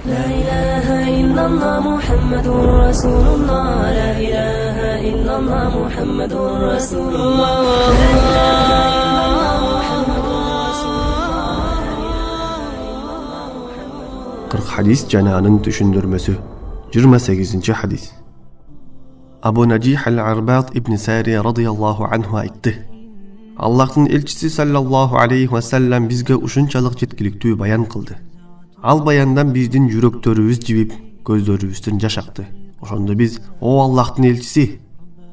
لا إله إلا الله محمد رسول الله لا إله إلا الله محمد رسول الله 40 hadis jana anın düşündürmesi. 28. hadis. Abu Najih al-Arbad ibn Sariya radıyallahu anhu aytdı. Allah'ın elçisi sallallahu aleyhi ve sellem bizge uşunçalık jetkiliktүү bayan kıldı. Al bayandan bizdin yürektörübüz jibip, gözlörübüzdün jaş aktı. Oşonda biz, o Allah'ın elçisi,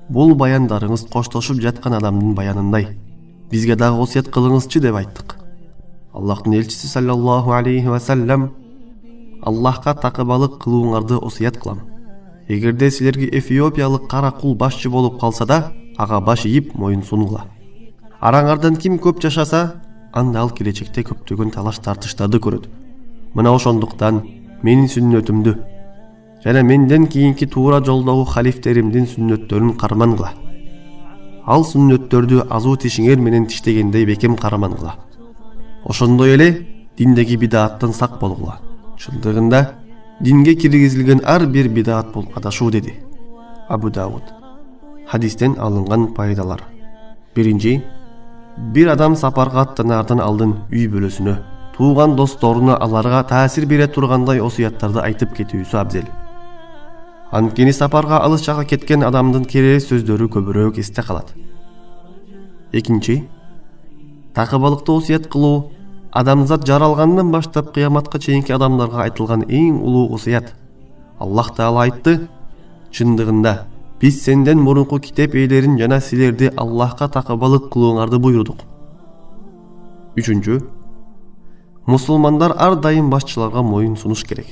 bul bayandarыңыз koştoşup жаткан adamdın bayanınday. Bizge dagы osiyet kılыңızчы dep ayttık. Allah'ın elçisi sallallahu aleyhi ve sellem, Allah'ka takıbalık kılууңарды osiyet kılam. Эгерде силерге эфиопиялык кара кул башчы болуп калса да, ага баш ийип моюн сунуңла. Араңардан ким көп жашаса, анда ал келечекте көптөгөн талаш тартыштарды көрөт. Мына ошондуктан менин сүннөтүмдү жана менден кийинки туура жолдогу халифтеримдин сүннөттөрүн кармангыла. Ал сүннөттөрдү азуу тишиңер менен тиштегендей бекем кармангыла. Ошондой эле диндеги бидааттан сак болгула. Чындыгында динге киргизилген ар бир бидаат бул адашуу деди Абу Дауд. Хадистен алынган пайдалар. Биринчи, bir адам сапарга аттанаардан алдын үй бөлөсүнө, тууган досторуна аларга таасир бере тургандай осуяттарды айтып кетүүсү абзел. Анткени сапарга алыс жакка кеткен адамдын кере сөздөрү көбүрөөк эсте калат. Экинчи, такыбалыкты осуят кылуу адамзат жаралгандан баштап кыяматка чейинки адамдарга айтылган эң улуу осуят. Аллах Таала айтты: чындыгында биз сенден мурунку китеп ээлерин жана силерди Аллахка такыбалык кылууңарды буйрудук. Үчүнчү, мусулмандар ар дайым башчыларга моюн сунуш керек.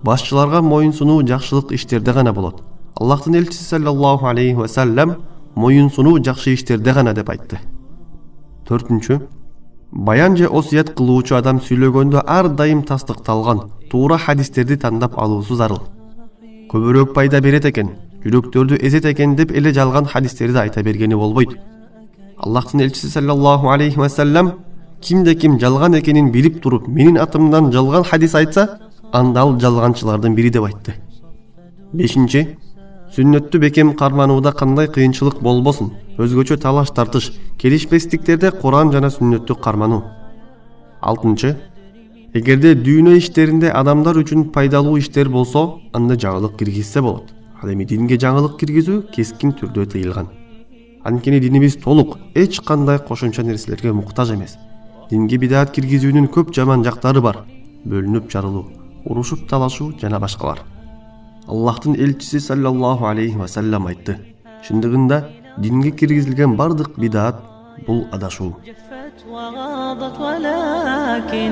Башчыларга моюн сунуу жакшылык иштерде гана болот. Аллахтын элчиси саллаллаху алейхи ва саллям моюн сунуу жакшы иштерде гана деп айтты. Төртүнчү, баян же осуят кылуучу адам сүйлөгөндө ар дайым тастыкталган туура хадистерди тандап алуусу зарыл. Көбүрөөк пайда берет экен, жүрөктөрдү эзет экен деп эле жалган хадистерди айта бергени болбойт. Аллахтын элчиси саллаллаху алейхи ва саллям кимде ким жалган экенин билип туруп менин атымдан жалган хадис айтса, анда ал жалганчылардын бири деп айтты. Бешинчи, сүннөттү бекем карманууда кандай кыйынчылык болбосун, өзгөчө талаш тартыш, келишпестиктерде Куран жана сүннөттү кармануу. Алтынчы, эгерде дүйнө иштеринде адамдар үчүн пайдалуу иштер болсо, анда жаңылык киргизсе болот. Ал эми динге жаңылык киргизүү кескин түрдө тыйылган. Анткени динибиз толук, эч кандай кошумча нерселерге муктаж эмес. Динге бидаат киргизүүнүн көп жаман жактары бар: бөлүнүп жарылуу, урушуп талашуу жана башкалар. Аллахтын элчиси саллаллаху алейхи ва саллям айтты: чындыгында динге киргизилген бардык бидаат бул адашуу. وغاضت ولكن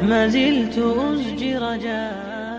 ما زلت أزجي رجاء